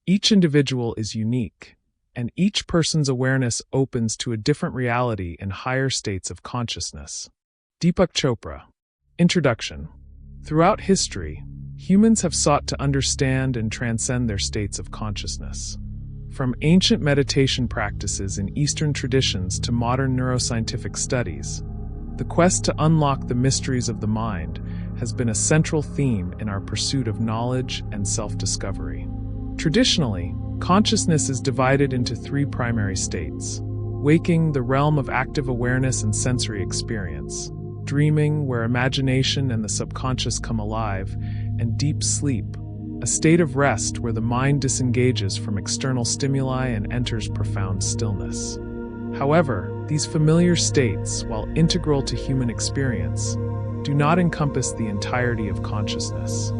Each individual is unique, and each person's awareness opens to a different reality in higher states of consciousness. Deepak Chopra. Introduction. Throughout history, humans have sought to understand and transcend their states of consciousness. From ancient meditation practices in Eastern traditions to modern neuroscientific studies, the quest to unlock the mysteries of the mind has been a central theme in our pursuit of knowledge and self-discovery. Traditionally, consciousness is divided into three primary states: waking, the realm of active awareness and sensory experience; dreaming, where imagination and the subconscious come alive; and deep sleep, a state of rest where the mind disengages from external stimuli and enters profound stillness. However, these familiar states, while integral to human experience, do not encompass the entirety of consciousness.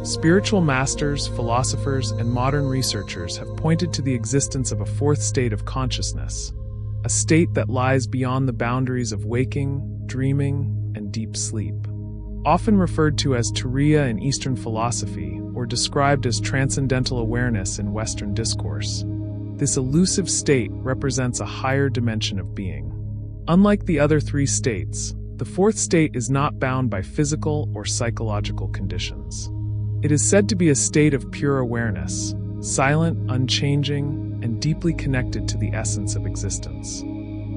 Spiritual masters, philosophers, and modern researchers have pointed to the existence of a fourth state of consciousness, a state that lies beyond the boundaries of waking, dreaming, and deep sleep. Often referred to as turiya in Eastern philosophy, or described as transcendental awareness in Western discourse, this elusive state represents a higher dimension of being. Unlike the other three states, the fourth state is not bound by physical or psychological conditions. It is said to be a state of pure awareness, silent, unchanging, and deeply connected to the essence of existence.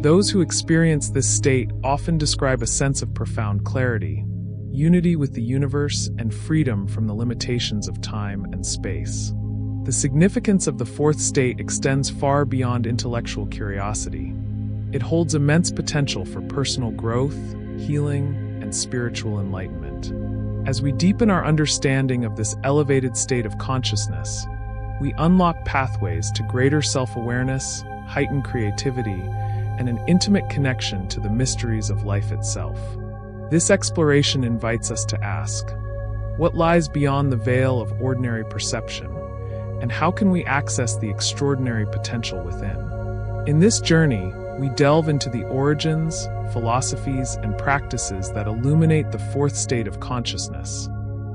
Those who experience this state often describe a sense of profound clarity, unity with the universe, and freedom from the limitations of time and space. The significance of the fourth state extends far beyond intellectual curiosity. It holds immense potential for personal growth, healing, and spiritual enlightenment. As we deepen our understanding of this elevated state of consciousness, we unlock pathways to greater self-awareness, heightened creativity, and an intimate connection to the mysteries of life itself. This exploration invites us to ask, what lies beyond the veil of ordinary perception, and how can we access the extraordinary potential within? In this journey, we delve into the origins, philosophies, and practices that illuminate the fourth state of consciousness,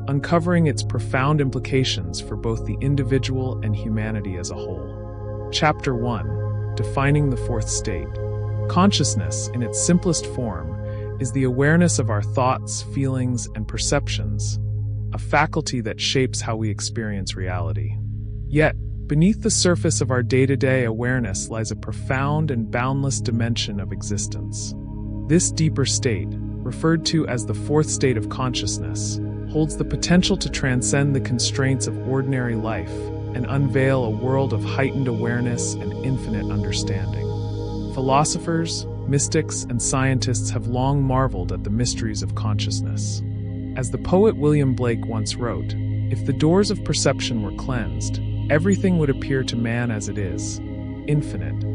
uncovering its profound implications for both the individual and humanity as a whole. Chapter 1. Defining the fourth state. Consciousness, in its simplest form, is the awareness of our thoughts, feelings, and perceptions, a faculty that shapes how we experience reality. Yet, beneath the surface of our day-to-day awareness lies a profound and boundless dimension of existence. This deeper state, referred to as the fourth state of consciousness, holds the potential to transcend the constraints of ordinary life and unveil a world of heightened awareness and infinite understanding. Philosophers, mystics, and scientists have long marveled at the mysteries of consciousness. As the poet William Blake once wrote, "If the doors of perception were cleansed, everything would appear to man as it is, infinite."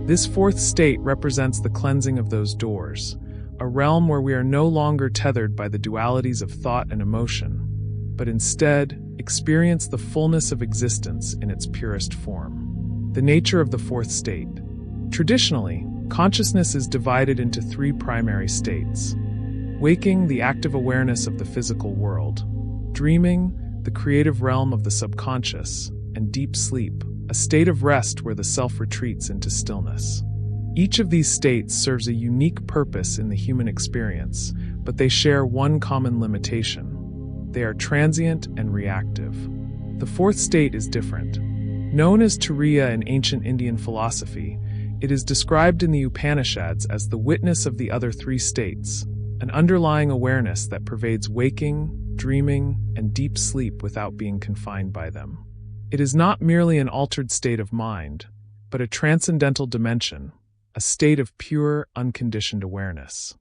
This fourth state represents the cleansing of those doors, a realm where we are no longer tethered by the dualities of thought and emotion, but instead experience the fullness of existence in its purest form. The nature of the fourth state. Traditionally, consciousness is divided into three primary states: waking, the active awareness of the physical world; dreaming, the creative realm of the subconscious; and deep sleep, a state of rest where the self retreats into stillness. Each of these states serves a unique purpose in the human experience, but they share one common limitation: they are transient and reactive. The fourth state is different. Known as turiya in ancient Indian philosophy, it is described in the Upanishads as the witness of the other three states, an underlying awareness that pervades waking, dreaming, and deep sleep without being confined by them. It is not merely an altered state of mind, but a transcendental dimension, a state of pure, unconditioned awareness.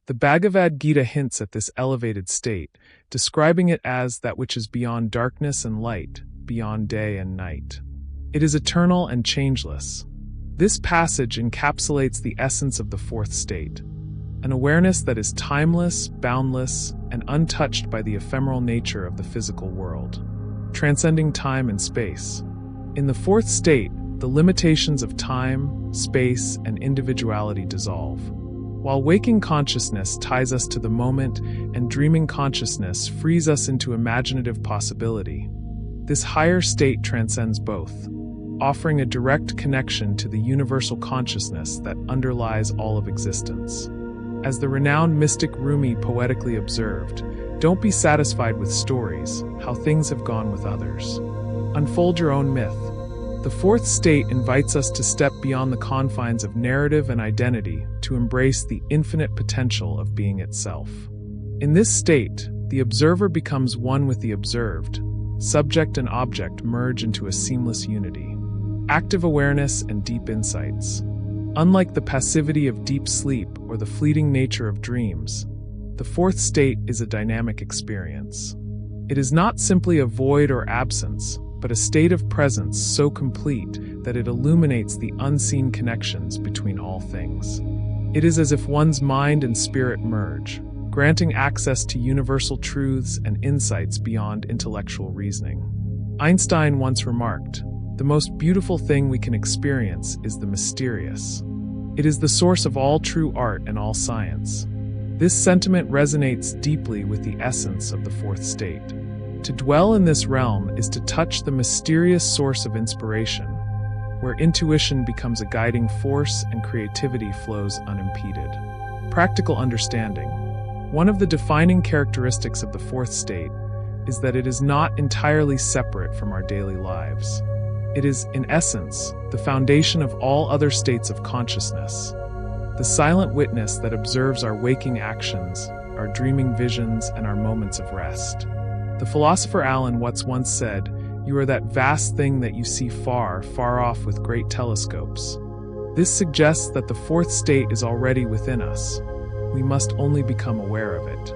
The Bhagavad Gita hints at this elevated state, describing it as that which is beyond darkness and light, beyond day and night. It is eternal and changeless. This passage encapsulates the essence of the fourth state, an awareness that is timeless, boundless, and untouched by the ephemeral nature of the physical world, transcending time and space. In the fourth state, the limitations of time, space, and individuality dissolve. While waking consciousness ties us to the moment and dreaming consciousness frees us into imaginative possibility, This higher state transcends both, offering a direct connection to the universal consciousness that underlies all of existence. As the renowned mystic Rumi poetically observed, "Don't be satisfied with stories, how things have gone with others. Unfold your own myth." The fourth state invites us to step beyond the confines of narrative and identity to embrace the infinite potential of being itself. In this state, the observer becomes one with the observed. Subject and object merge into a seamless unity. Active awareness and deep insights. Unlike the passivity of deep sleep or the fleeting nature of dreams, the fourth state is a dynamic experience. It is not simply a void or absence, but a state of presence so complete that it illuminates the unseen connections between all things. It is as if one's mind and spirit merge, granting access to universal truths and insights beyond intellectual reasoning. Einstein once remarked, "The most beautiful thing we can experience is the mysterious. It is the source of all true art and all science." This sentiment resonates deeply with the essence of the fourth state. To dwell in this realm is to touch the mysterious source of inspiration, where intuition becomes a guiding force and creativity flows unimpeded. Practical understanding. One of the defining characteristics of the fourth state is that it is not entirely separate from our daily lives. It is, in essence, the foundation of all other states of consciousness, the silent witness that observes our waking actions, our dreaming visions, and our moments of rest. The philosopher Alan Watts once said, "You are that vast thing that you see far, far off with great telescopes." This suggests that the fourth state is already within us. We must only become aware of it.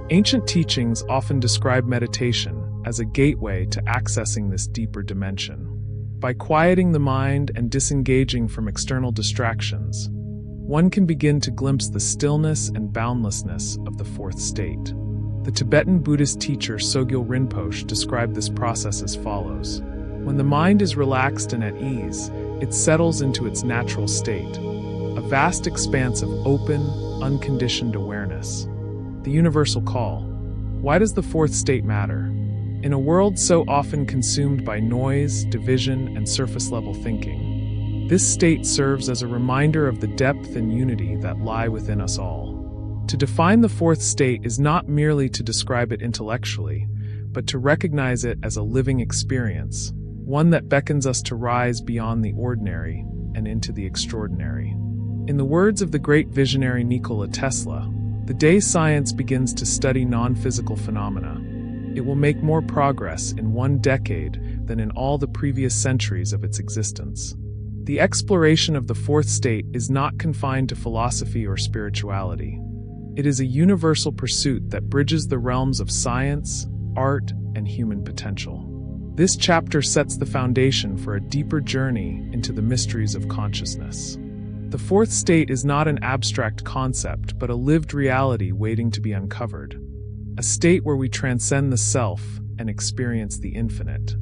Ancient teachings often describe meditation as a gateway to accessing this deeper dimension. By quieting the mind and disengaging from external distractions, one can begin to glimpse the stillness and boundlessness of the fourth state. The Tibetan Buddhist teacher Sogyal Rinpoche described this process as follows. When the mind is relaxed and at ease, it settles into its natural state, a vast expanse of open, unconditioned awareness. The universal call. Why does the fourth state matter? In a world so often consumed by noise, division, and surface-level thinking, this state serves as a reminder of the depth and unity that lie within us all. To define the fourth state is not merely to describe it intellectually, but to recognize it as a living experience, one that beckons us to rise beyond the ordinary and into the extraordinary. In the words of the great visionary Nikola Tesla, the day science begins to study non-physical phenomena, it will make more progress in 1 decade than in all the previous centuries of its existence. The exploration of the fourth state is not confined to philosophy or spirituality. It is a universal pursuit that bridges the realms of science, art, and human potential. This chapter sets the foundation for a deeper journey into the mysteries of consciousness. The fourth state is not an abstract concept, but a lived reality waiting to be uncovered. A state where we transcend the self and experience the infinite.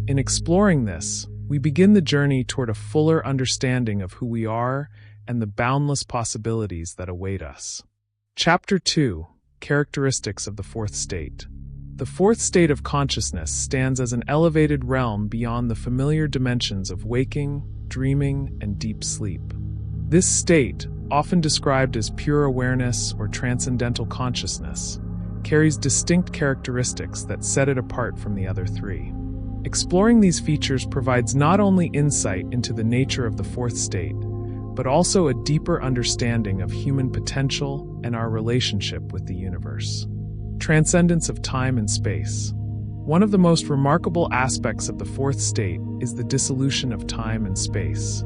In exploring this, we begin the journey toward a fuller understanding of who we are and the boundless possibilities that await us. Chapter 2: Characteristics of the Fourth State. The fourth state of consciousness stands as an elevated realm beyond the familiar dimensions of waking, dreaming, and deep sleep. This state, often described as pure awareness or transcendental consciousness, carries distinct characteristics that set it apart from the other three. Exploring these features provides not only insight into the nature of the fourth state, but also a deeper understanding of human potential and our relationship with the universe. Transcendence of time and space. One of the most remarkable aspects of the fourth state is the dissolution of time and space.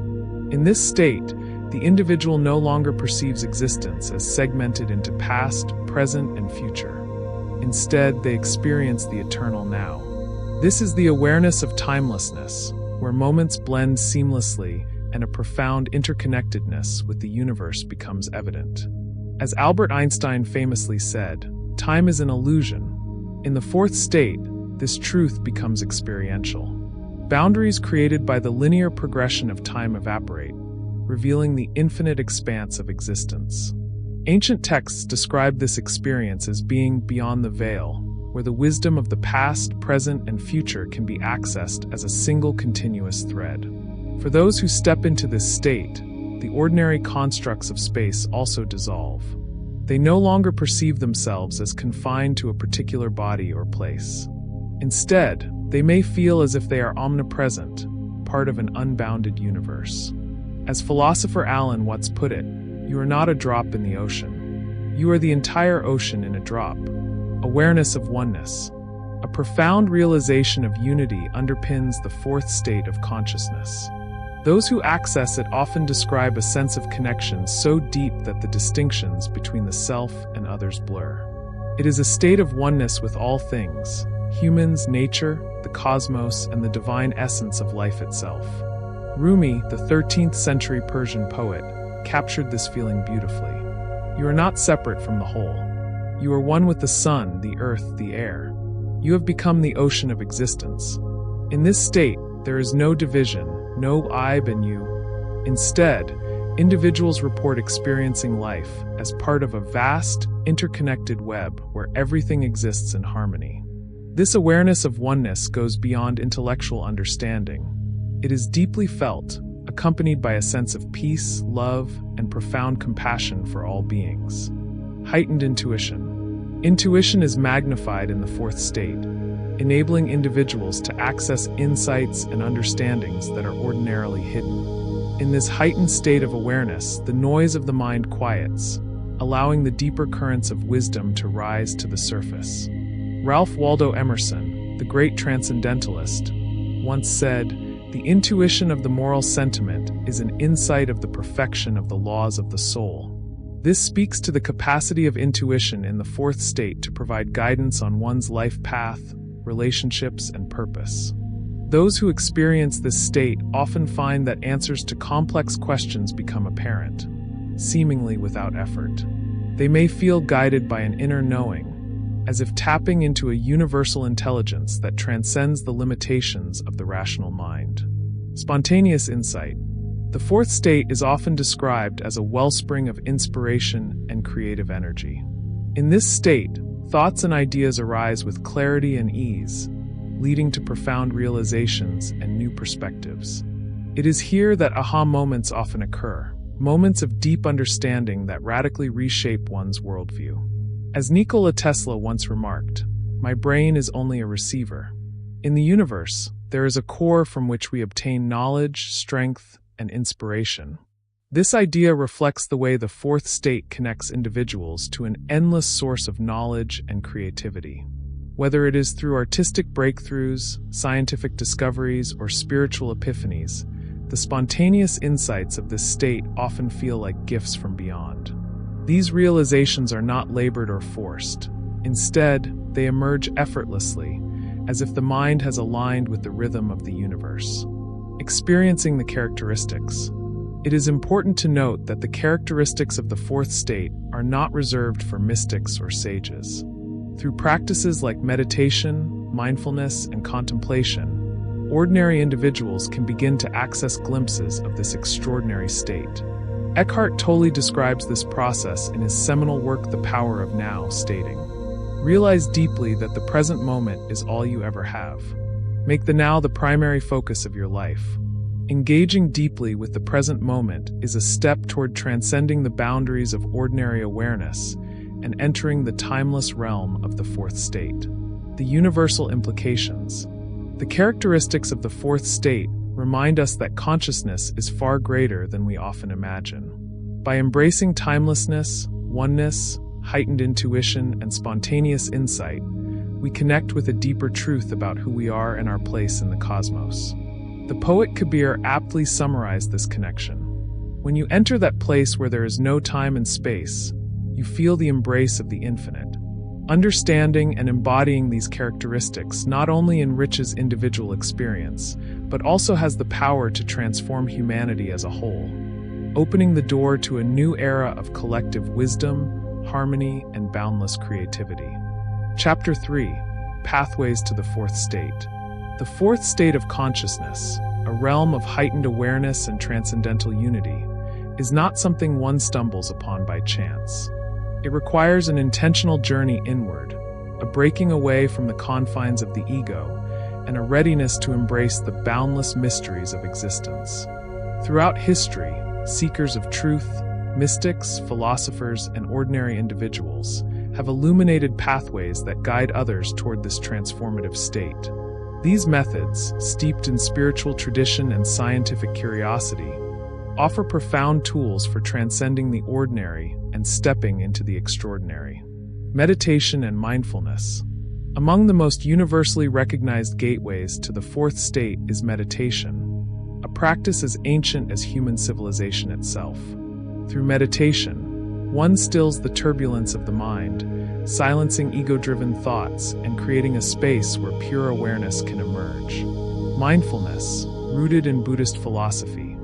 In this state, the individual no longer perceives existence as segmented into past, present, and future. Instead, they experience the eternal now. This is the awareness of timelessness, where moments blend seamlessly and a profound interconnectedness with the universe becomes evident. As Albert Einstein famously said, "Time is an illusion." In the fourth state, this truth becomes experiential. Boundaries created by the linear progression of time evaporate, revealing the infinite expanse of existence. Ancient texts describe this experience as being beyond the veil, where the wisdom of the past, present, and future can be accessed as a single continuous thread. For those who step into this state, the ordinary constructs of space also dissolve. They no longer perceive themselves as confined to a particular body or place. Instead, they may feel as if they are omnipresent, part of an unbounded universe. As philosopher Alan once put it, you are not a drop in the ocean. You are the entire ocean in a drop. Awareness of oneness. A profound realization of unity underpins the fourth state of consciousness. Those who access it often describe a sense of connection so deep that the distinctions between the self and others blur. It is a state of oneness with all things: humans, nature, the cosmos, and the divine essence of life itself. Rumi, the 13th century Persian poet, captured this feeling beautifully. You are not separate from the whole. You are one with the sun, the earth, the air. You have become the ocean of existence. In this state, there is no division, no I and you. Instead, individuals report experiencing life as part of a vast, interconnected web where everything exists in harmony. This awareness of oneness goes beyond intellectual understanding. It is deeply felt, accompanied by a sense of peace, love, and profound compassion for all beings. Heightened intuition. Intuition is magnified in the fourth state, enabling individuals to access insights and understandings that are ordinarily hidden. In this heightened state of awareness, the noise of the mind quiets, allowing the deeper currents of wisdom to rise to the surface. Ralph Waldo Emerson, the great transcendentalist, once said, "The intuition of the moral sentiment is an insight of the perfection of the laws of the soul." This speaks to the capacity of intuition in the fourth state to provide guidance on one's life path, relationships, and purpose. Those who experience this state often find that answers to complex questions become apparent, seemingly without effort. They may feel guided by an inner knowing, as if tapping into a universal intelligence that transcends the limitations of the rational mind. Spontaneous insight. The fourth state is often described as a wellspring of inspiration and creative energy. In this state, thoughts and ideas arise with clarity and ease, leading to profound realizations and new perspectives. It is here that aha moments often occur, moments of deep understanding that radically reshape one's worldview. As Nikola Tesla once remarked, "My brain is only a receiver." In the universe, there is a core from which we obtain knowledge, strength, and inspiration. This idea reflects the way the fourth state connects individuals to an endless source of knowledge and creativity. Whether it is through artistic breakthroughs, scientific discoveries, or spiritual epiphanies, the spontaneous insights of this state often feel like gifts from beyond. These realizations are not labored or forced. Instead, they emerge effortlessly, as if the mind has aligned with the rhythm of the universe. Experiencing the characteristics. It is important to note that the characteristics of the fourth state are not reserved for mystics or sages. Through practices like meditation, mindfulness, and contemplation, ordinary individuals can begin to access glimpses of this extraordinary state. Eckhart Tolle describes this process in his seminal work The Power of Now, stating, "Realize deeply that the present moment is all you ever have. Make the now the primary focus of your life. Engaging deeply with the present moment is a step toward transcending the boundaries of ordinary awareness and entering the timeless realm of the fourth state." The universal implications. The characteristics of the fourth state remind us that consciousness is far greater than we often imagine. By embracing timelessness, oneness, heightened intuition, and spontaneous insight, we connect with a deeper truth about who we are and our place in the cosmos. The poet Kabir aptly summarized this connection. When you enter that place where there is no time and space, you feel the embrace of the infinite. Understanding and embodying these characteristics not only enriches individual experience, but also has the power to transform humanity as a whole, opening the door to a new era of collective wisdom, harmony, and boundless creativity. Chapter 3: Pathways to the Fourth State. The fourth state of consciousness, a realm of heightened awareness and transcendental unity, is not something one stumbles upon by chance. It requires an intentional journey inward, a breaking away from the confines of the ego, and a readiness to embrace the boundless mysteries of existence. Throughout history, seekers of truth, mystics, philosophers, and ordinary individuals have illuminated pathways that guide others toward this transformative state. These methods, steeped in spiritual tradition and scientific curiosity, offer profound tools for transcending the ordinary and stepping into the extraordinary. Meditation and mindfulness. Among the most universally recognized gateways to the fourth state is meditation, a practice as ancient as human civilization itself. Through meditation, one stills the turbulence of the mind, silencing ego-driven thoughts and creating a space where pure awareness can emerge. Mindfulness, rooted in Buddhist philosophy,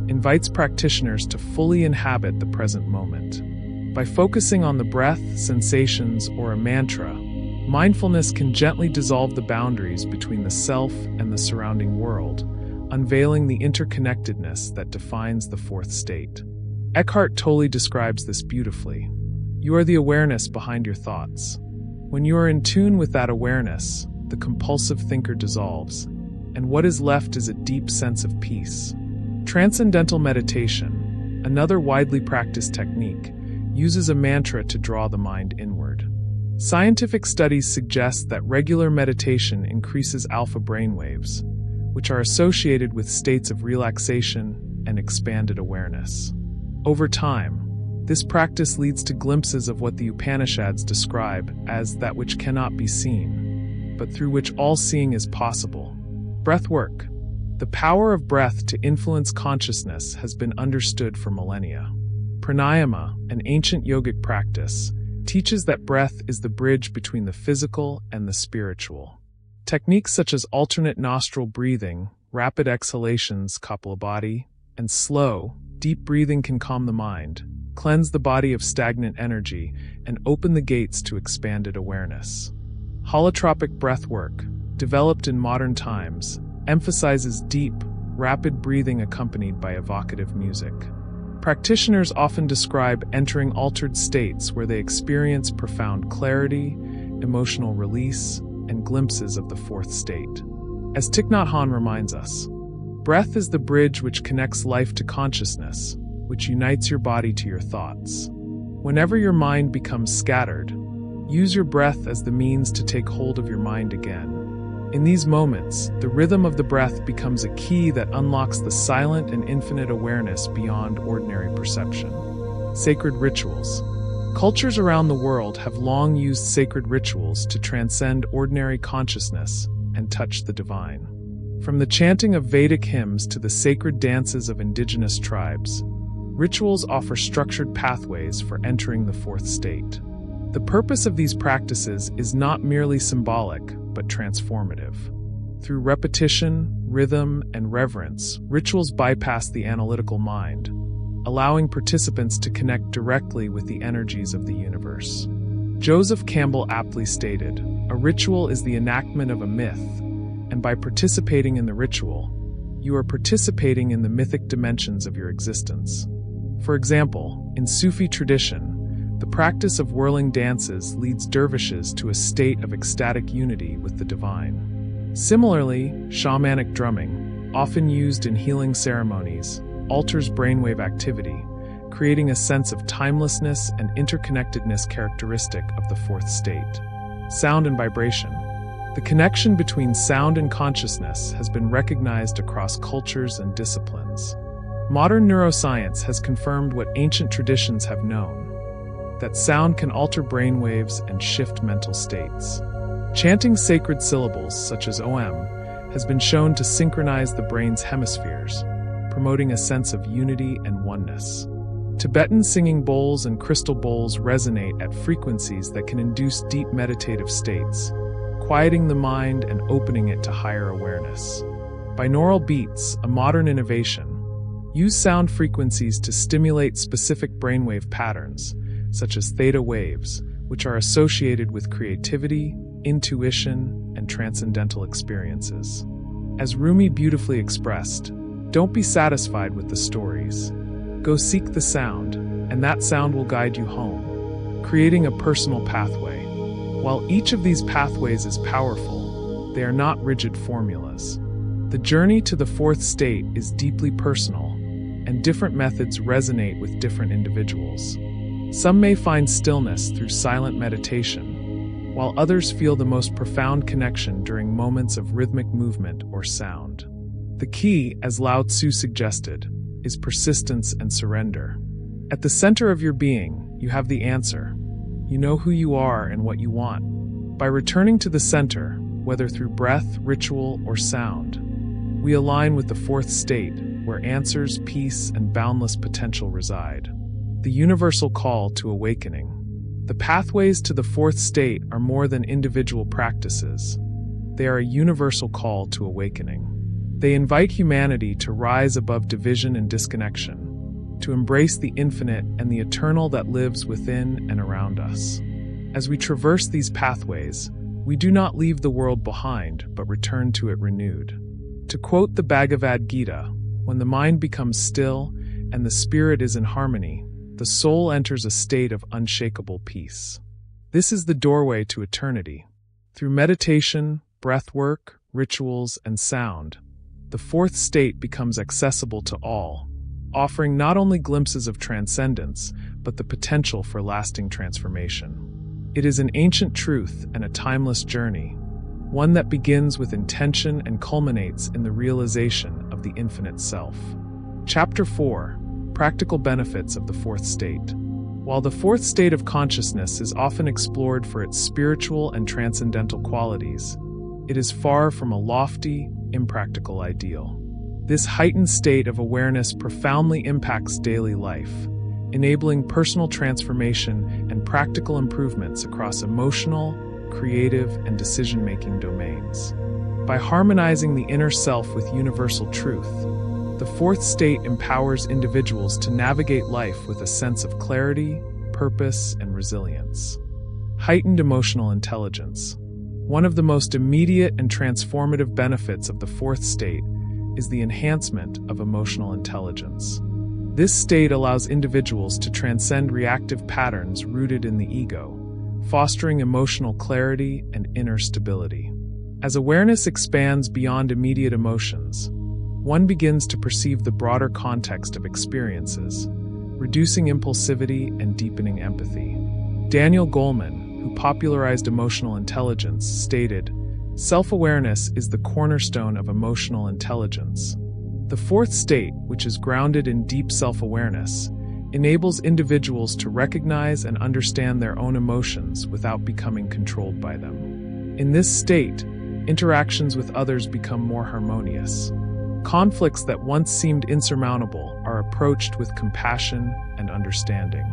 invites practitioners to fully inhabit the present moment. By focusing on the breath, sensations, or a mantra, mindfulness can gently dissolve the boundaries between the self and the surrounding world, unveiling the interconnectedness that defines the fourth state. Eckhart Tolle describes this beautifully. You are the awareness behind your thoughts. When you are in tune with that awareness, the compulsive thinker dissolves, and what is left is a deep sense of peace. Transcendental meditation, another widely practiced technique, uses a mantra to draw the mind inward. Scientific studies suggest that regular meditation increases alpha brainwaves, which are associated with states of relaxation and expanded awareness. Over time, this practice leads to glimpses of what the Upanishads describe as that which cannot be seen, but through which all seeing is possible. Breathwork. The power of breath to influence consciousness has been understood for millennia. Pranayama, an ancient yogic practice, teaches that breath is the bridge between the physical and the spiritual. Techniques such as alternate nostril breathing, rapid exhalations, Kapalabhati, and slow, deep breathing can calm the mind, cleanse the body of stagnant energy, and open the gates to expanded awareness. Holotropic breathwork, developed in modern times, emphasizes deep, rapid breathing accompanied by evocative music. Practitioners often describe entering altered states where they experience profound clarity, emotional release, and glimpses of the fourth state. As Thich Nhat Hanh reminds us, breath is the bridge which connects life to consciousness, which unites your body to your thoughts. Whenever your mind becomes scattered, use your breath as the means to take hold of your mind again. In these moments, the rhythm of the breath becomes a key that unlocks the silent and infinite awareness beyond ordinary perception. Sacred rituals. Cultures around the world have long used sacred rituals to transcend ordinary consciousness and touch the divine. From the chanting of Vedic hymns to the sacred dances of indigenous tribes, rituals offer structured pathways for entering the fourth state. The purpose of these practices is not merely symbolic, but transformative. Through repetition, rhythm, and reverence, rituals bypass the analytical mind, allowing participants to connect directly with the energies of the universe. Joseph Campbell aptly stated, "A ritual is the enactment of a myth, and by participating in the ritual, you are participating in the mythic dimensions of your existence." For example, in Sufi tradition, the practice of whirling dances leads dervishes to a state of ecstatic unity with the divine. Similarly, shamanic drumming, often used in healing ceremonies, alters brainwave activity, creating a sense of timelessness and interconnectedness characteristic of the fourth state. Sound and vibration. The connection between sound and consciousness has been recognized across cultures and disciplines. Modern neuroscience has confirmed what ancient traditions have known, that sound can alter brainwaves and shift mental states. Chanting sacred syllables, such as OM, has been shown to synchronize the brain's hemispheres, promoting a sense of unity and oneness. Tibetan singing bowls and crystal bowls resonate at frequencies that can induce deep meditative states, quieting the mind and opening it to higher awareness. Binaural beats, a modern innovation, use sound frequencies to stimulate specific brainwave patterns, such as theta waves, which are associated with creativity, intuition, and transcendental experiences. As Rumi beautifully expressed, don't be satisfied with the stories. Go seek the sound, and that sound will guide you home, creating a personal pathway. While each of these pathways is powerful, they are not rigid formulas. The journey to the fourth state is deeply personal, and different methods resonate with different individuals. Some may find stillness through silent meditation, while others feel the most profound connection during moments of rhythmic movement or sound. The key, as Lao Tzu suggested, is persistence and surrender. At the center of your being, you have the answer. You know who you are and what you want. By returning to the center, whether through breath, ritual, or sound, we align with the fourth state, where answers, peace, and boundless potential reside. The universal call to awakening. The pathways to the fourth state are more than individual practices. They are a universal call to awakening. They invite humanity to rise above division and disconnection, to embrace the infinite and the eternal that lives within and around us. As we traverse these pathways, we do not leave the world behind, but return to it renewed. To quote the Bhagavad Gita, when the mind becomes still and the spirit is in harmony, the soul enters a state of unshakable peace. This is the doorway to eternity. Through meditation, breathwork, rituals, and sound, the fourth state becomes accessible to all, offering not only glimpses of transcendence, but the potential for lasting transformation. It is an ancient truth and a timeless journey, one that begins with intention and culminates in the realization of the infinite self. Chapter 4: Practical Benefits of the Fourth State. While the fourth state of consciousness is often explored for its spiritual and transcendental qualities, it is far from a lofty, impractical ideal. This heightened state of awareness profoundly impacts daily life, enabling personal transformation and practical improvements across emotional, creative, and decision-making domains. By harmonizing the inner self with universal truth, the fourth state empowers individuals to navigate life with a sense of clarity, purpose, and resilience. Heightened emotional intelligence. One of the most immediate and transformative benefits of the fourth state is the enhancement of emotional intelligence. This state allows individuals to transcend reactive patterns rooted in the ego, fostering emotional clarity and inner stability. As awareness expands beyond immediate emotions, one begins to perceive the broader context of experiences, reducing impulsivity and deepening empathy. Daniel Goleman, who popularized emotional intelligence, stated, "Self-awareness is the cornerstone of emotional intelligence." The fourth state, which is grounded in deep self-awareness, enables individuals to recognize and understand their own emotions without becoming controlled by them. In this state, interactions with others become more harmonious. Conflicts that once seemed insurmountable are approached with compassion and understanding.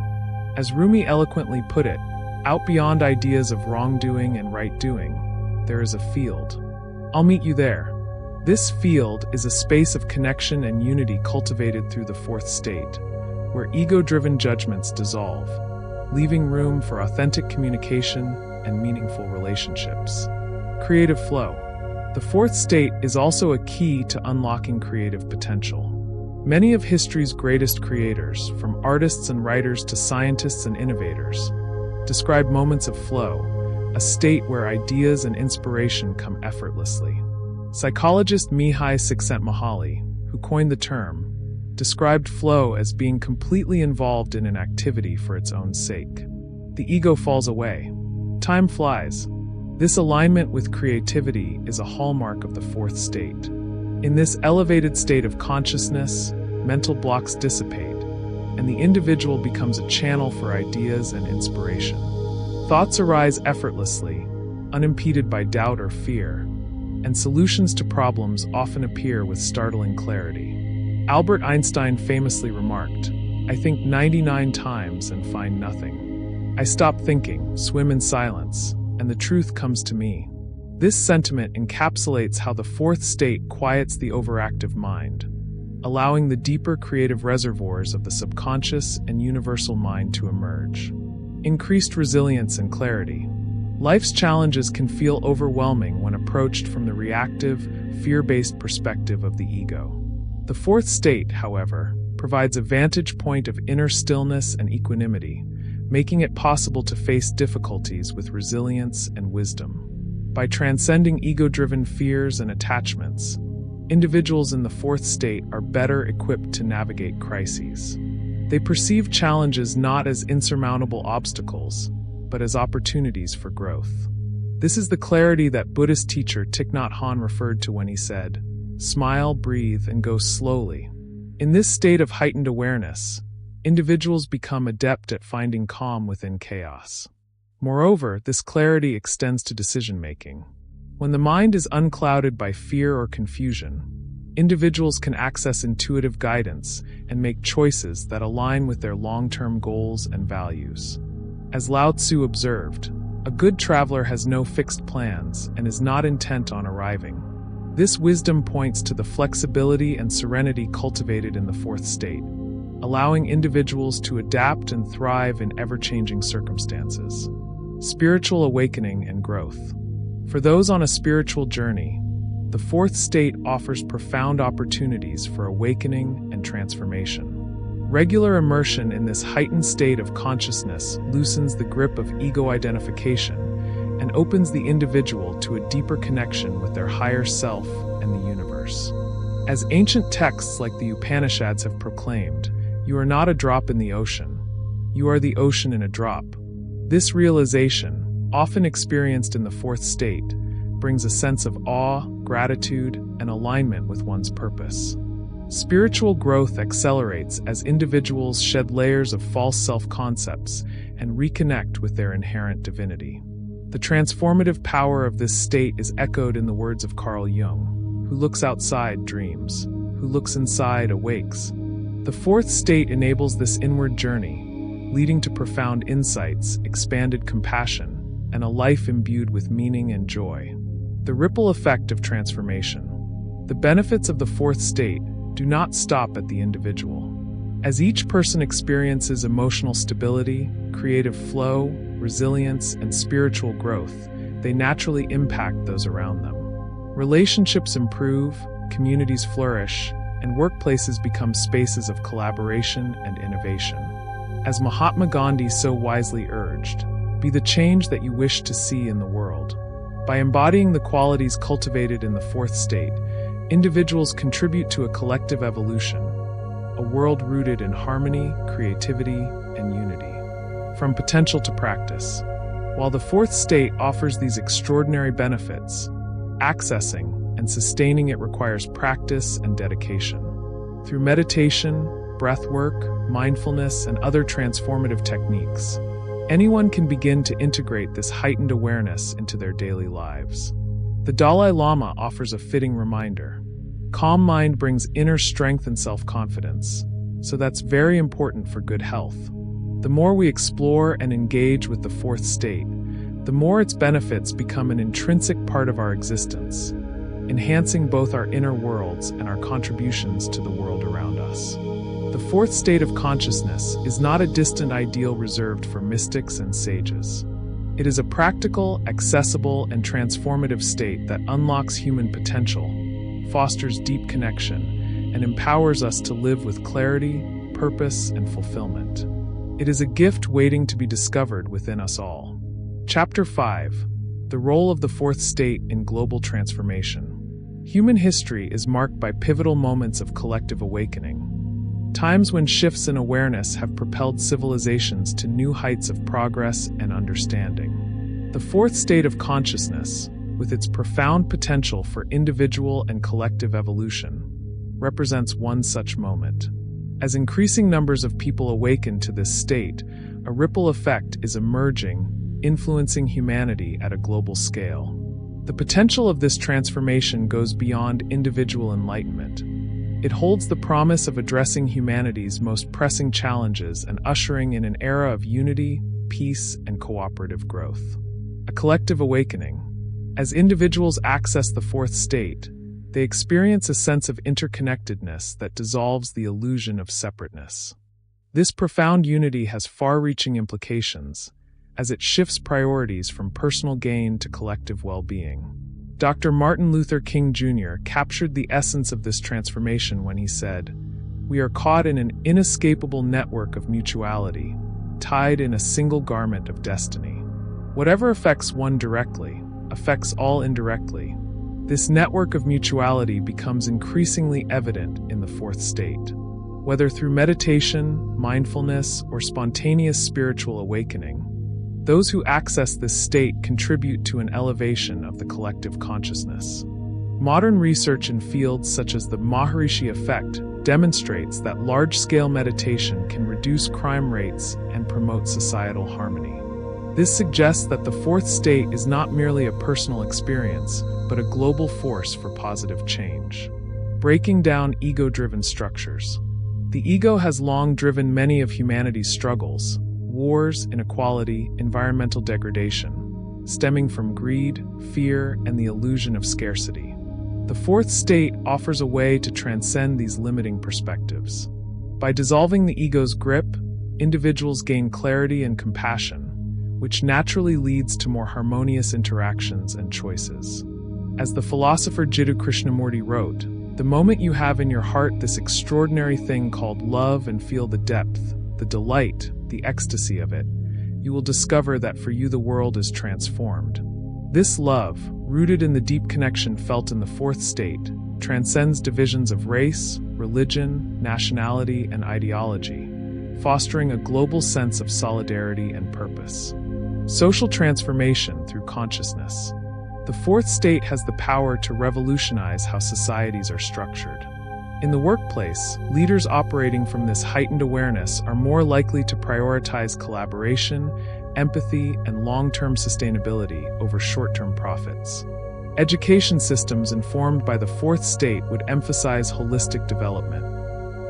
As Rumi eloquently put it, out beyond ideas of wrongdoing and right doing, there is a field. I'll meet you there. This field is a space of connection and unity cultivated through the fourth state, where ego-driven judgments dissolve, leaving room for authentic communication and meaningful relationships. Creative flow. The fourth state is also a key to unlocking creative potential. Many of history's greatest creators, from artists and writers to scientists and innovators, describe moments of flow, a state where ideas and inspiration come effortlessly. Psychologist Mihai Csikszentmihalyi, who coined the term, described flow as being completely involved in an activity for its own sake. The ego falls away. Time flies. This alignment with creativity is a hallmark of the fourth state. In this elevated state of consciousness, mental blocks dissipate, and the individual becomes a channel for ideas and inspiration. Thoughts arise effortlessly, unimpeded by doubt or fear, and solutions to problems often appear with startling clarity. Albert Einstein famously remarked, "I think 99 times and find nothing. I stop thinking, swim in silence, and the truth comes to me." This sentiment encapsulates how the fourth state quiets the overactive mind, allowing the deeper creative reservoirs of the subconscious and universal mind to emerge. Increased resilience and clarity. Life's challenges can feel overwhelming when approached from the reactive, fear-based perspective of the ego. The fourth state, however, provides a vantage point of inner stillness and equanimity, making it possible to face difficulties with resilience and wisdom. By transcending ego-driven fears and attachments, individuals in the fourth state are better equipped to navigate crises. They perceive challenges not as insurmountable obstacles, but as opportunities for growth. This is the clarity that Buddhist teacher Thich Nhat Hanh referred to when he said, "Smile, breathe, and go slowly." In this state of heightened awareness, individuals become adept at finding calm within chaos. Moreover, this clarity extends to decision-making. When the mind is unclouded by fear or confusion, individuals can access intuitive guidance and make choices that align with their long-term goals and values. As Lao Tzu observed, a good traveler has no fixed plans and is not intent on arriving. This wisdom points to the flexibility and serenity cultivated in the fourth state, allowing individuals to adapt and thrive in ever-changing circumstances. Spiritual awakening and growth. For those on a spiritual journey, the fourth state offers profound opportunities for awakening and transformation. Regular immersion in this heightened state of consciousness loosens the grip of ego identification and opens the individual to a deeper connection with their higher self and the universe. As ancient texts like the Upanishads have proclaimed, you are not a drop in the ocean. You are the ocean in a drop. This realization, often experienced in the fourth state, brings a sense of awe, gratitude, and alignment with one's purpose. Spiritual growth accelerates as individuals shed layers of false self-concepts and reconnect with their inherent divinity. The transformative power of this state is echoed in the words of Carl Jung, "Who looks outside dreams, who looks inside awakes." The fourth state enables this inward journey, leading to profound insights, expanded compassion, and a life imbued with meaning and joy. The ripple effect of transformation. The benefits of the fourth state do not stop at the individual. As each person experiences emotional stability, creative flow, resilience, and spiritual growth, they naturally impact those around them. Relationships improve, communities flourish, and workplaces become spaces of collaboration and innovation. As Mahatma Gandhi so wisely urged, be the change that you wish to see in the world. By embodying the qualities cultivated in the fourth state, individuals contribute to a collective evolution, a world rooted in harmony, creativity, and unity. From potential to practice. While the fourth state offers these extraordinary benefits, accessing and sustaining it requires practice and dedication. Through meditation, breathwork, mindfulness, and other transformative techniques, anyone can begin to integrate this heightened awareness into their daily lives. The Dalai Lama offers a fitting reminder. Calm mind brings inner strength and self-confidence, so that's very important for good health. The more we explore and engage with the fourth state, the more its benefits become an intrinsic part of our existence, enhancing both our inner worlds and our contributions to the world around us. The fourth state of consciousness is not a distant ideal reserved for mystics and sages. It is a practical, accessible, and transformative state that unlocks human potential, fosters deep connection, and empowers us to live with clarity, purpose, and fulfillment. It is a gift waiting to be discovered within us all. Chapter 5. The Role of the Fourth State in Global Transformation. Human history is marked by pivotal moments of collective awakening. Times when shifts in awareness have propelled civilizations to new heights of progress and understanding. The fourth state of consciousness, with its profound potential for individual and collective evolution, represents one such moment. As increasing numbers of people awaken to this state, a ripple effect is emerging, influencing humanity at a global scale. The potential of this transformation goes beyond individual enlightenment. It holds the promise of addressing humanity's most pressing challenges and ushering in an era of unity, peace, and cooperative growth. A collective awakening. As individuals access the fourth state, they experience a sense of interconnectedness that dissolves the illusion of separateness. This profound unity has far-reaching implications, as it shifts priorities from personal gain to collective well-being. Dr. Martin Luther King Jr. captured the essence of this transformation when he said, "We are caught in an inescapable network of mutuality, tied in a single garment of destiny. Whatever affects one directly, affects all indirectly. This network of mutuality becomes increasingly evident in the fourth state. Whether through meditation, mindfulness, or spontaneous spiritual awakening, those who access this state contribute to an elevation of the collective consciousness. Modern research in fields such as the Maharishi effect demonstrates that large-scale meditation can reduce crime rates and promote societal harmony. This suggests that the fourth state is not merely a personal experience, but a global force for positive change. Breaking down ego-driven structures. The ego has long driven many of humanity's struggles: wars, inequality, environmental degradation, stemming from greed, fear, and the illusion of scarcity. The fourth state offers a way to transcend these limiting perspectives. By dissolving the ego's grip, individuals gain clarity and compassion, which naturally leads to more harmonious interactions and choices. As the philosopher Jiddu Krishnamurti wrote, "The moment you have in your heart this extraordinary thing called love and feel the depth, the delight, the ecstasy of it, you will discover that for you the world is transformed." This love, rooted in the deep connection felt in the fourth state, transcends divisions of race, religion, nationality, and ideology, fostering a global sense of solidarity and purpose. Social transformation through consciousness. The fourth state has the power to revolutionize how societies are structured. In the workplace, leaders operating from this heightened awareness are more likely to prioritize collaboration, empathy, and long-term sustainability over short-term profits. Education systems informed by the fourth state would emphasize holistic development,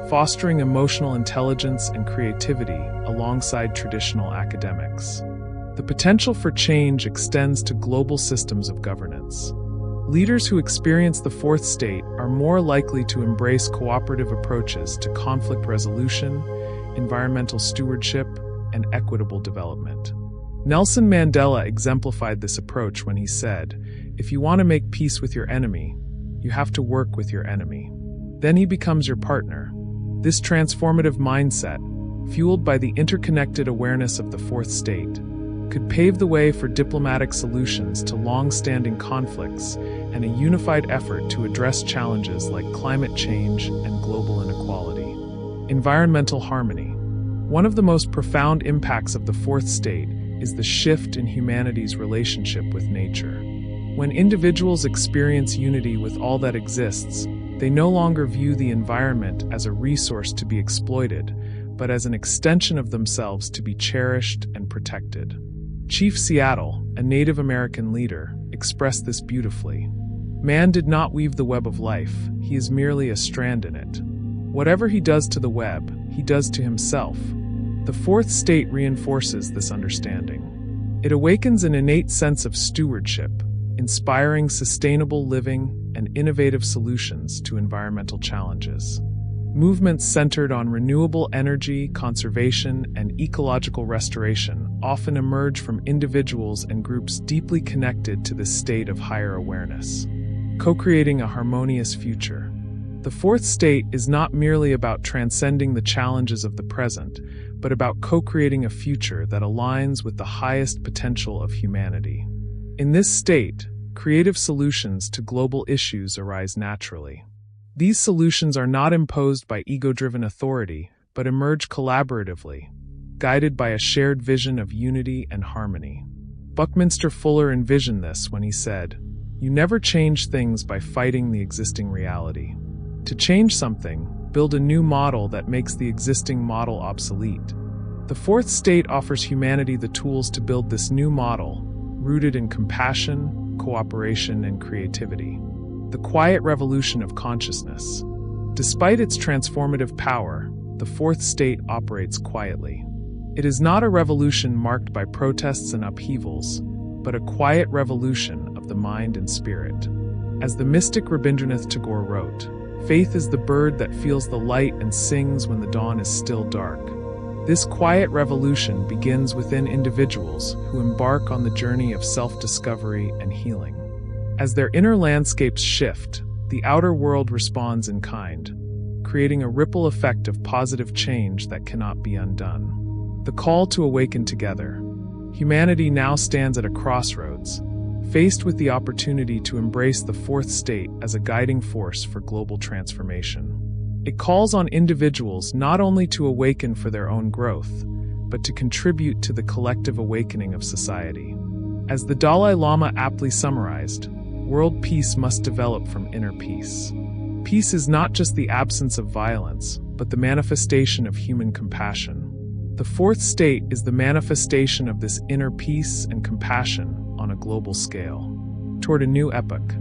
fostering emotional intelligence and creativity alongside traditional academics. The potential for change extends to global systems of governance. Leaders who experience the fourth state are more likely to embrace cooperative approaches to conflict resolution, environmental stewardship, and equitable development. Nelson Mandela exemplified this approach when he said, "If you want to make peace with your enemy, you have to work with your enemy. Then he becomes your partner." This transformative mindset, fueled by the interconnected awareness of the fourth state, could pave the way for diplomatic solutions to long-standing conflicts and a unified effort to address challenges like climate change and global inequality. Environmental harmony. One of the most profound impacts of the fourth state is the shift in humanity's relationship with nature. When individuals experience unity with all that exists, they no longer view the environment as a resource to be exploited, but as an extension of themselves to be cherished and protected. Chief Seattle, a Native American leader, expressed this beautifully. "Man did not weave the web of life, he is merely a strand in it. Whatever he does to the web, he does to himself." The fourth state reinforces this understanding. It awakens an innate sense of stewardship, inspiring sustainable living and innovative solutions to environmental challenges. Movements centered on renewable energy, conservation, and ecological restoration often emerge from individuals and groups deeply connected to this state of higher awareness, co-creating a harmonious future. The fourth state is not merely about transcending the challenges of the present, but about co-creating a future that aligns with the highest potential of humanity. In this state, creative solutions to global issues arise naturally. These solutions are not imposed by ego-driven authority, but emerge collaboratively, guided by a shared vision of unity and harmony. Buckminster Fuller envisioned this when he said, "You never change things by fighting the existing reality. To change something, build a new model that makes the existing model obsolete." The fourth state offers humanity the tools to build this new model, rooted in compassion, cooperation, and creativity. The quiet revolution of consciousness. Despite its transformative power, the fourth state operates quietly. It is not a revolution marked by protests and upheavals, but a quiet revolution of the mind and spirit. As the mystic Rabindranath Tagore wrote, "Faith is the bird that feels the light and sings when the dawn is still dark." This quiet revolution begins within individuals who embark on the journey of self-discovery and healing. As their inner landscapes shift, the outer world responds in kind, creating a ripple effect of positive change that cannot be undone. The call to awaken together. Humanity now stands at a crossroads, faced with the opportunity to embrace the fourth state as a guiding force for global transformation. It calls on individuals not only to awaken for their own growth, but to contribute to the collective awakening of society. As the Dalai Lama aptly summarized, world peace must develop from inner peace. Peace is not just the absence of violence, but the manifestation of human compassion. The fourth state is the manifestation of this inner peace and compassion on a global scale, toward a new epoch.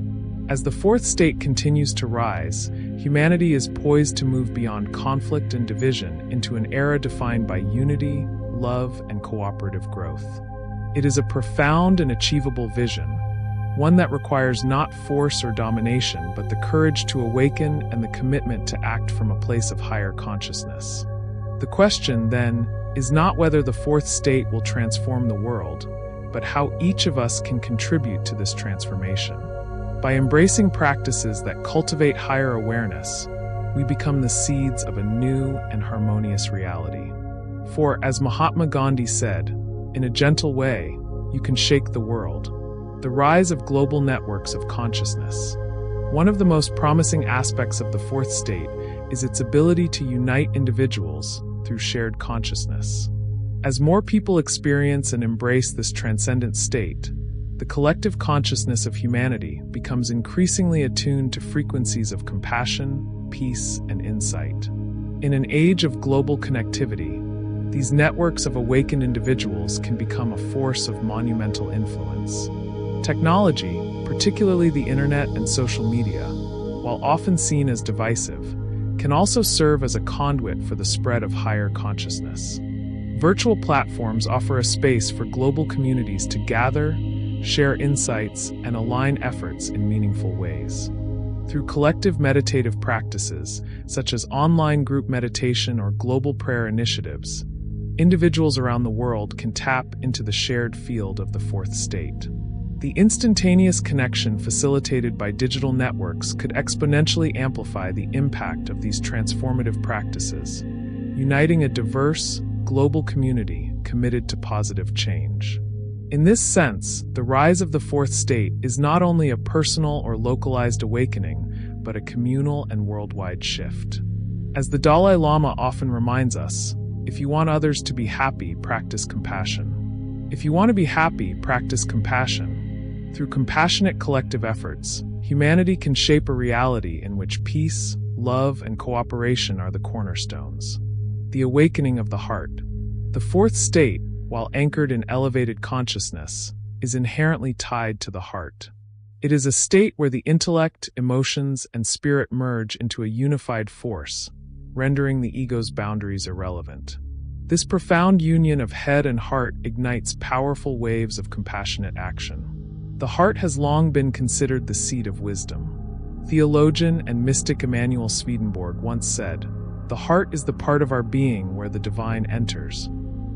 As the fourth state continues to rise, humanity is poised to move beyond conflict and division into an era defined by unity, love, and cooperative growth. It is a profound and achievable vision, one that requires not force or domination, but the courage to awaken and the commitment to act from a place of higher consciousness. The question, then, is not whether the fourth state will transform the world, but how each of us can contribute to this transformation. By embracing practices that cultivate higher awareness, we become the seeds of a new and harmonious reality. For, as Mahatma Gandhi said, in a gentle way, you can shake the world. The rise of global networks of consciousness. One of the most promising aspects of the fourth state is its ability to unite individuals through shared consciousness. As more people experience and embrace this transcendent state, the collective consciousness of humanity becomes increasingly attuned to frequencies of compassion, peace, and insight. In an age of global connectivity, these networks of awakened individuals can become a force of monumental influence. Technology, particularly the internet and social media, while often seen as divisive, can also serve as a conduit for the spread of higher consciousness. Virtual platforms offer a space for global communities to gather, share insights, and align efforts in meaningful ways. Through collective meditative practices, such as online group meditation or global prayer initiatives, individuals around the world can tap into the shared field of the fourth state. The instantaneous connection facilitated by digital networks could exponentially amplify the impact of these transformative practices, uniting a diverse, global community committed to positive change. In this sense, the rise of the fourth state is not only a personal or localized awakening, but a communal and worldwide shift. As the Dalai Lama often reminds us, if you want others to be happy, practice compassion. If you want to be happy, practice compassion. Through compassionate collective efforts, humanity can shape a reality in which peace, love, and cooperation are the cornerstones. The awakening of the heart. The fourth state, while anchored in elevated consciousness, is inherently tied to the heart. It is a state where the intellect, emotions, and spirit merge into a unified force, rendering the ego's boundaries irrelevant. This profound union of head and heart ignites powerful waves of compassionate action. The heart has long been considered the seat of wisdom. Theologian and mystic Emanuel Swedenborg once said, "The heart is the part of our being where the divine enters."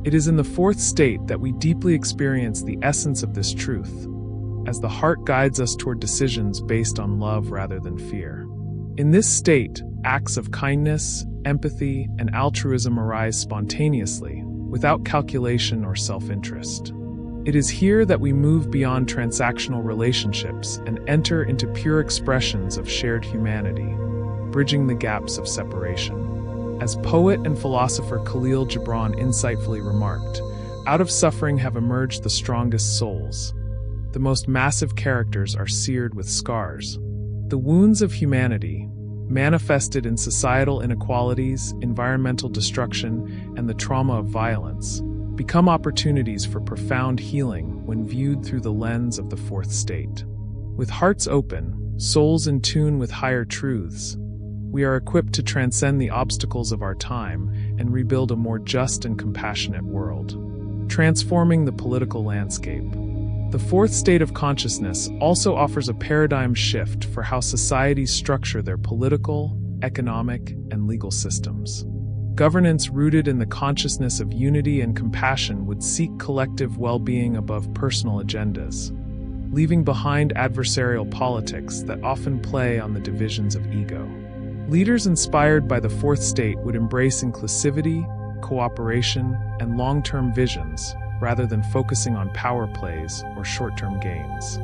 It is in the fourth state that we deeply experience the essence of this truth, as the heart guides us toward decisions based on love rather than fear. In this state, acts of kindness, empathy, and altruism arise spontaneously, without calculation or self-interest. It is here that we move beyond transactional relationships and enter into pure expressions of shared humanity, bridging the gaps of separation. As poet and philosopher Khalil Gibran insightfully remarked, out of suffering have emerged the strongest souls. The most massive characters are seared with scars. The wounds of humanity, manifested in societal inequalities, environmental destruction, and the trauma of violence, become opportunities for profound healing when viewed through the lens of the fourth state. With hearts open, souls in tune with higher truths, we are equipped to transcend the obstacles of our time and rebuild a more just and compassionate world. Transforming the political landscape. The fourth state of consciousness also offers a paradigm shift for how societies structure their political, economic, and legal systems. Governance rooted in the consciousness of unity and compassion would seek collective well-being above personal agendas, leaving behind adversarial politics that often play on the divisions of ego. Leaders inspired by the fourth state would embrace inclusivity, cooperation, and long-term visions, rather than focusing on power plays or short-term gains.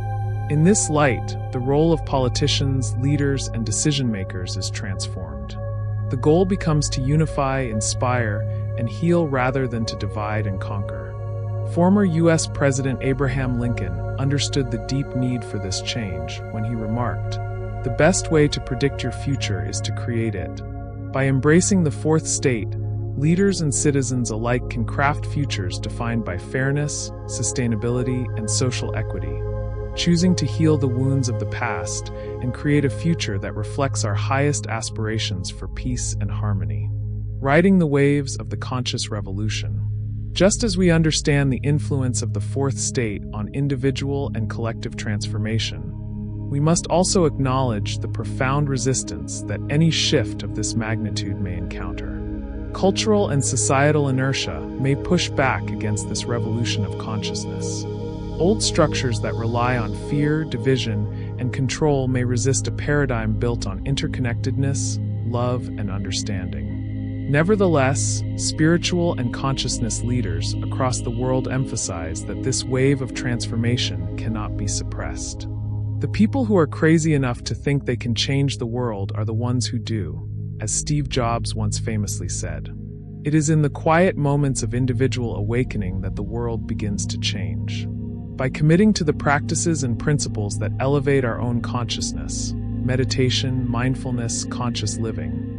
In this light, the role of politicians, leaders, and decision-makers is transformed. The goal becomes to unify, inspire, and heal rather than to divide and conquer. Former U.S. President Abraham Lincoln understood the deep need for this change when he remarked, "The best way to predict your future is to create it." By embracing the fourth state, leaders and citizens alike can craft futures defined by fairness, sustainability, and social equity, choosing to heal the wounds of the past and create a future that reflects our highest aspirations for peace and harmony. Riding the waves of the conscious revolution. Just as we understand the influence of the fourth state on individual and collective transformation, we must also acknowledge the profound resistance that any shift of this magnitude may encounter. Cultural and societal inertia may push back against this revolution of consciousness. Old structures that rely on fear, division, and control may resist a paradigm built on interconnectedness, love, and understanding. Nevertheless, spiritual and consciousness leaders across the world emphasize that this wave of transformation cannot be suppressed. The people who are crazy enough to think they can change the world are the ones who do, as Steve Jobs once famously said. It is in the quiet moments of individual awakening that the world begins to change. By committing to the practices and principles that elevate our own consciousness, meditation, mindfulness, conscious living,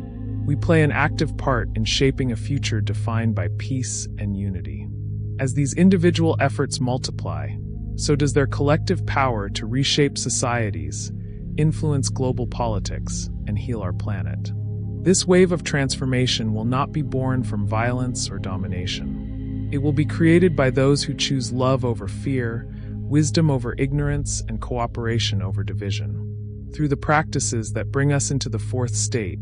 we play an active part in shaping a future defined by peace and unity. As these individual efforts multiply, so does their collective power to reshape societies, influence global politics, and heal our planet. This wave of transformation will not be born from violence or domination. It will be created by those who choose love over fear, wisdom over ignorance, and cooperation over division. Through the practices that bring us into the fourth state,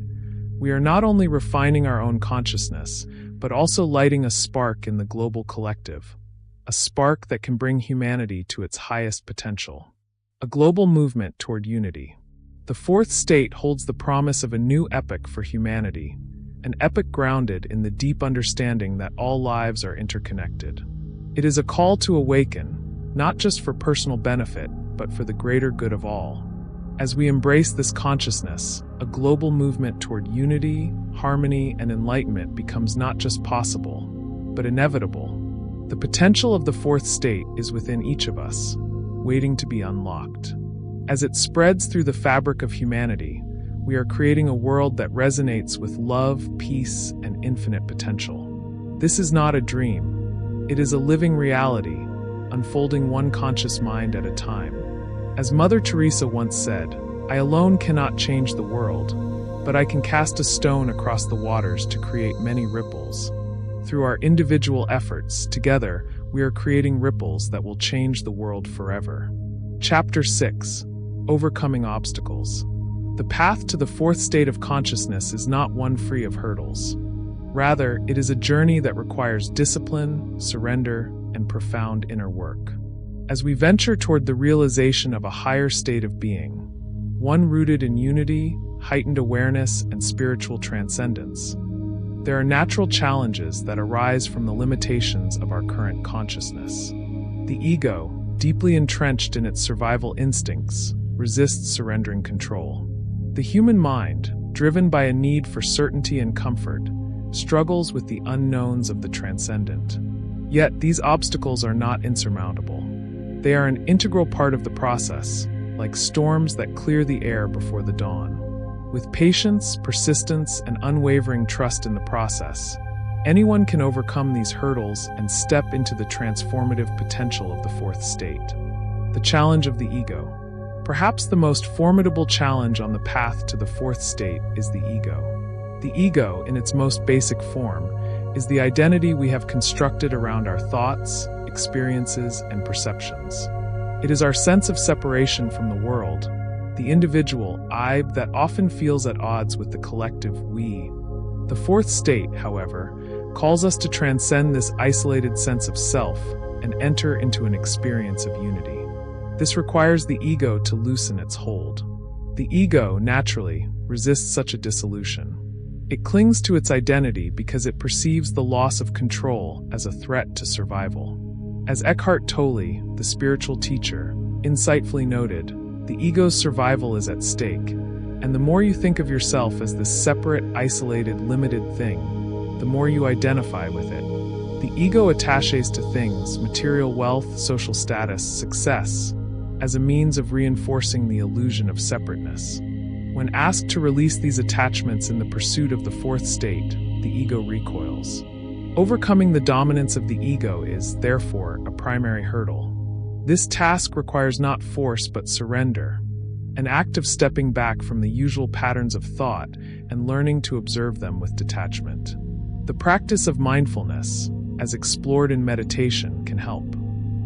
we are not only refining our own consciousness, but also lighting a spark in the global collective, a spark that can bring humanity to its highest potential. A global movement toward unity. The fourth state holds the promise of a new epoch for humanity, an epoch grounded in the deep understanding that all lives are interconnected. It is a call to awaken, not just for personal benefit, but for the greater good of all. As we embrace this consciousness, a global movement toward unity, harmony, and enlightenment becomes not just possible, but inevitable. The potential of the fourth state is within each of us, waiting to be unlocked. As it spreads through the fabric of humanity, we are creating a world that resonates with love, peace, and infinite potential. This is not a dream. It is a living reality, unfolding one conscious mind at a time. As Mother Teresa once said, "I alone cannot change the world, but I can cast a stone across the waters to create many ripples." Through our individual efforts, together, we are creating ripples that will change the world forever. Chapter 6. Overcoming Obstacles. The path to the fourth state of consciousness is not one free of hurdles. Rather, it is a journey that requires discipline, surrender, and profound inner work. As we venture toward the realization of a higher state of being, one rooted in unity, heightened awareness, and spiritual transcendence, there are natural challenges that arise from the limitations of our current consciousness. The ego, deeply entrenched in its survival instincts, resists surrendering control. The human mind, driven by a need for certainty and comfort, struggles with the unknowns of the transcendent. Yet these obstacles are not insurmountable. They are an integral part of the process, like storms that clear the air before the dawn. With patience, persistence, and unwavering trust in the process, anyone can overcome these hurdles and step into the transformative potential of the fourth state. The challenge of the ego. Perhaps the most formidable challenge on the path to the fourth state is the ego. The ego, in its most basic form, is the identity we have constructed around our thoughts, experiences, and perceptions. It is our sense of separation from the world, the individual I that often feels at odds with the collective we. The fourth state, however, calls us to transcend this isolated sense of self and enter into an experience of unity. This requires the ego to loosen its hold. The ego, naturally, resists such a dissolution. It clings to its identity because it perceives the loss of control as a threat to survival. As Eckhart Tolle, the spiritual teacher, insightfully noted, the ego's survival is at stake, and the more you think of yourself as this separate, isolated, limited thing, the more you identify with it. The ego attaches to things, material wealth, social status, success, as a means of reinforcing the illusion of separateness. When asked to release these attachments in the pursuit of the fourth state, the ego recoils. Overcoming the dominance of the ego is, therefore, a primary hurdle. This task requires not force but surrender, an act of stepping back from the usual patterns of thought and learning to observe them with detachment. The practice of mindfulness, as explored in meditation, can help.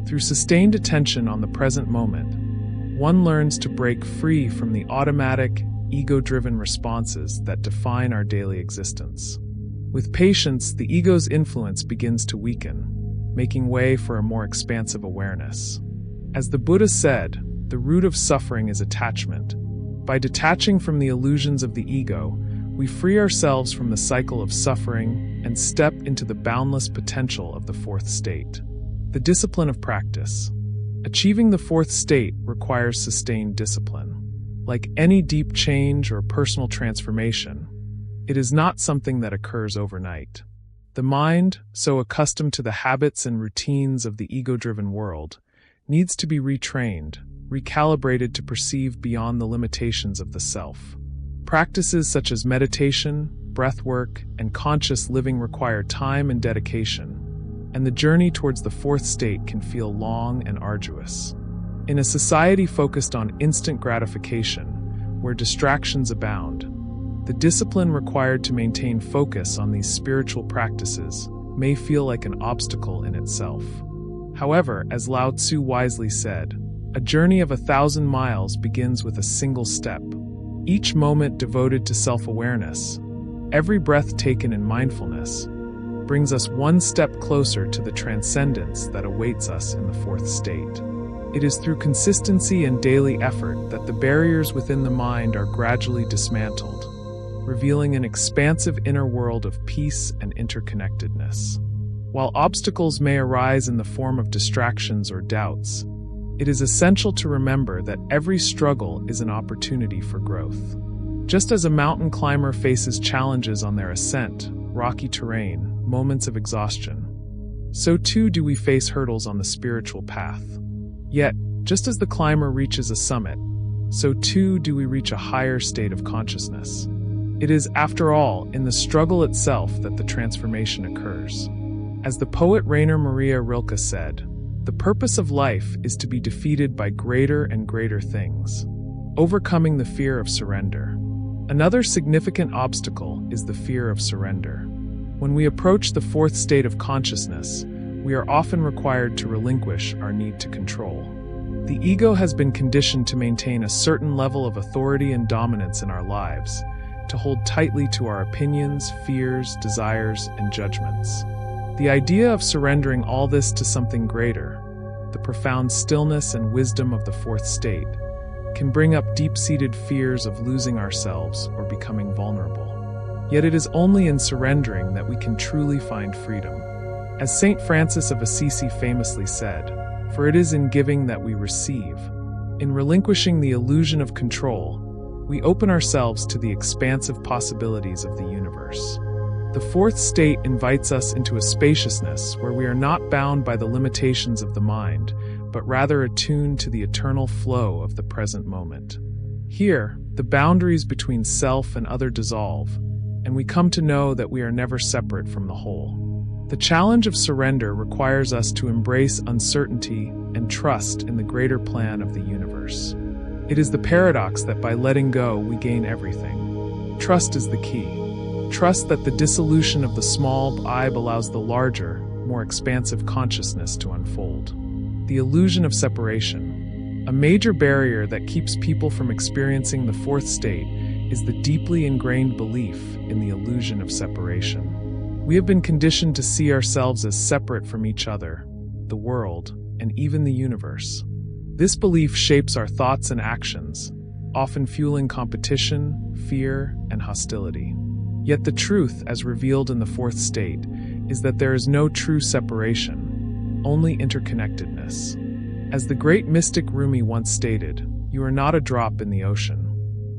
Through sustained attention on the present moment, one learns to break free from the automatic, ego-driven responses that define our daily existence. With patience, the ego's influence begins to weaken, making way for a more expansive awareness. As the Buddha said, the root of suffering is attachment. By detaching from the illusions of the ego, we free ourselves from the cycle of suffering and step into the boundless potential of the fourth state. The discipline of practice. Achieving the fourth state requires sustained discipline. Like any deep change or personal transformation, it is not something that occurs overnight. The mind, so accustomed to the habits and routines of the ego-driven world, needs to be retrained, recalibrated to perceive beyond the limitations of the self. Practices such as meditation, breathwork, and conscious living require time and dedication, and the journey towards the fourth state can feel long and arduous. In a society focused on instant gratification, where distractions abound, the discipline required to maintain focus on these spiritual practices may feel like an obstacle in itself. However, as Lao Tzu wisely said, a journey of 1,000 miles begins with a single step. Each moment devoted to self-awareness, every breath taken in mindfulness, brings us one step closer to the transcendence that awaits us in the fourth state. It is through consistency and daily effort that the barriers within the mind are gradually dismantled, revealing an expansive inner world of peace and interconnectedness. While obstacles may arise in the form of distractions or doubts, it is essential to remember that every struggle is an opportunity for growth. Just as a mountain climber faces challenges on their ascent, rocky terrain, moments of exhaustion, so too do we face hurdles on the spiritual path. Yet, just as the climber reaches a summit, so too do we reach a higher state of consciousness. It is, after all, in the struggle itself that the transformation occurs. As the poet Rainer Maria Rilke said, "The purpose of life is to be defeated by greater and greater things, overcoming the fear of surrender." Another significant obstacle is the fear of surrender. When we approach the fourth state of consciousness, we are often required to relinquish our need to control. The ego has been conditioned to maintain a certain level of authority and dominance in our lives, to hold tightly to our opinions, fears, desires, and judgments. The idea of surrendering all this to something greater, the profound stillness and wisdom of the fourth state, can bring up deep-seated fears of losing ourselves or becoming vulnerable. Yet it is only in surrendering that we can truly find freedom. As Saint Francis of Assisi famously said, "For it is in giving that we receive." In relinquishing the illusion of control, we open ourselves to the expansive possibilities of the universe. The fourth state invites us into a spaciousness where we are not bound by the limitations of the mind, but rather attuned to the eternal flow of the present moment. Here, the boundaries between self and other dissolve, and we come to know that we are never separate from the whole. The challenge of surrender requires us to embrace uncertainty and trust in the greater plan of the universe. It is the paradox that by letting go, we gain everything. Trust is the key. Trust that the dissolution of the small I allows the larger, more expansive consciousness to unfold. The illusion of separation. A major barrier that keeps people from experiencing the fourth state is the deeply ingrained belief in the illusion of separation. We have been conditioned to see ourselves as separate from each other, the world, and even the universe. This belief shapes our thoughts and actions, often fueling competition, fear, and hostility. Yet the truth, as revealed in the fourth state, is that there is no true separation, only interconnectedness. As the great mystic Rumi once stated, "You are not a drop in the ocean.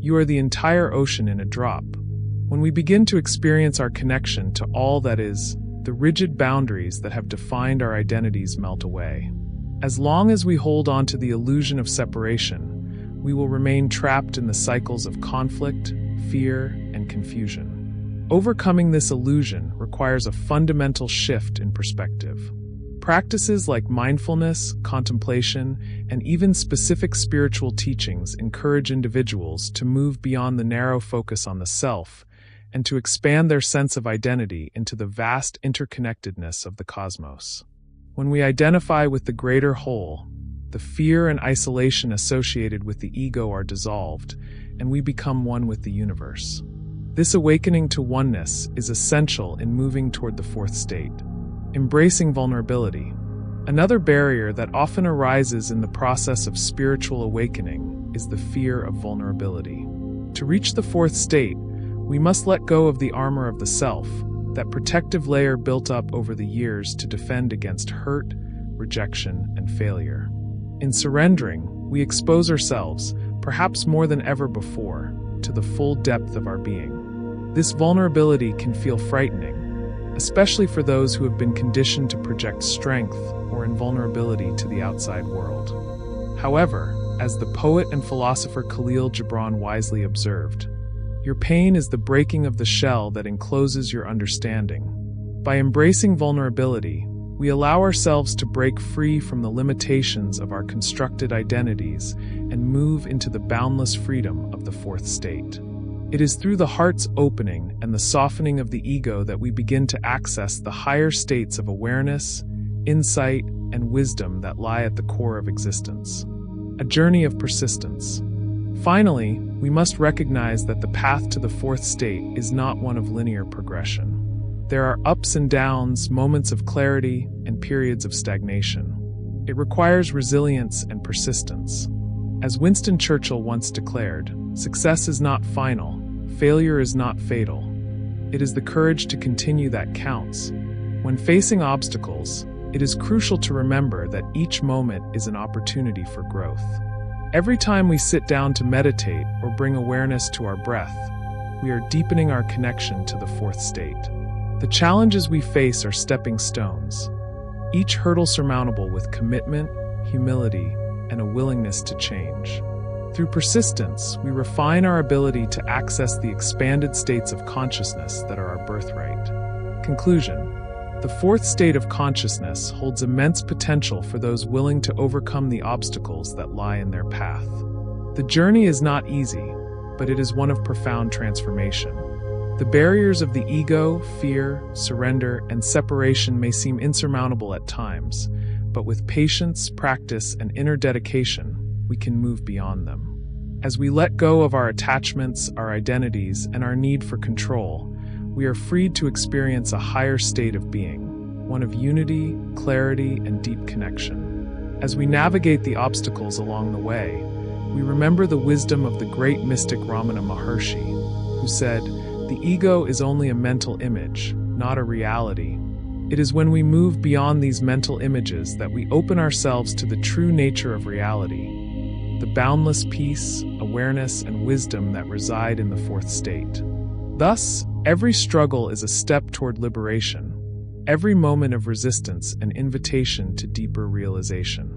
You are the entire ocean in a drop." When we begin to experience our connection to all that is, the rigid boundaries that have defined our identities melt away. As long as we hold on to the illusion of separation, we will remain trapped in the cycles of conflict, fear, and confusion. Overcoming this illusion requires a fundamental shift in perspective. Practices like mindfulness, contemplation, and even specific spiritual teachings encourage individuals to move beyond the narrow focus on the self and to expand their sense of identity into the vast interconnectedness of the cosmos. When we identify with the greater whole, the fear and isolation associated with the ego are dissolved, and we become one with the universe. This awakening to oneness is essential in moving toward the fourth state. Embracing vulnerability. Another barrier that often arises in the process of spiritual awakening is the fear of vulnerability. To reach the fourth state, we must let go of the armor of the self, that protective layer built up over the years to defend against hurt, rejection, and failure. In surrendering, we expose ourselves, perhaps more than ever before, to the full depth of our being. This vulnerability can feel frightening, especially for those who have been conditioned to project strength or invulnerability to the outside world. However, as the poet and philosopher Khalil Gibran wisely observed, "Your pain is the breaking of the shell that encloses your understanding." By embracing vulnerability, we allow ourselves to break free from the limitations of our constructed identities and move into the boundless freedom of the fourth state. It is through the heart's opening and the softening of the ego that we begin to access the higher states of awareness, insight, and wisdom that lie at the core of existence. A journey of persistence. Finally, we must recognize that the path to the fourth state is not one of linear progression. There are ups and downs, moments of clarity, and periods of stagnation. It requires resilience and persistence. As Winston Churchill once declared, "Success is not final, failure is not fatal. It is the courage to continue that counts." When facing obstacles, it is crucial to remember that each moment is an opportunity for growth. Every time we sit down to meditate or bring awareness to our breath, we are deepening our connection to the fourth state. The challenges we face are stepping stones, each hurdle surmountable with commitment, humility, and a willingness to change. Through persistence, we refine our ability to access the expanded states of consciousness that are our birthright. Conclusion: the fourth state of consciousness holds immense potential for those willing to overcome the obstacles that lie in their path. The journey is not easy, but it is one of profound transformation. The barriers of the ego, fear, surrender, and separation may seem insurmountable at times, but with patience, practice, and inner dedication, we can move beyond them. As we let go of our attachments, our identities, and our need for control, we are freed to experience a higher state of being, one of unity, clarity, and deep connection. As we navigate the obstacles along the way, we remember the wisdom of the great mystic Ramana Maharshi, who said, "The ego is only a mental image, not a reality." It is when we move beyond these mental images that we open ourselves to the true nature of reality, the boundless peace, awareness, and wisdom that reside in the fourth state. Thus, every struggle is a step toward liberation, every moment of resistance an invitation to deeper realization.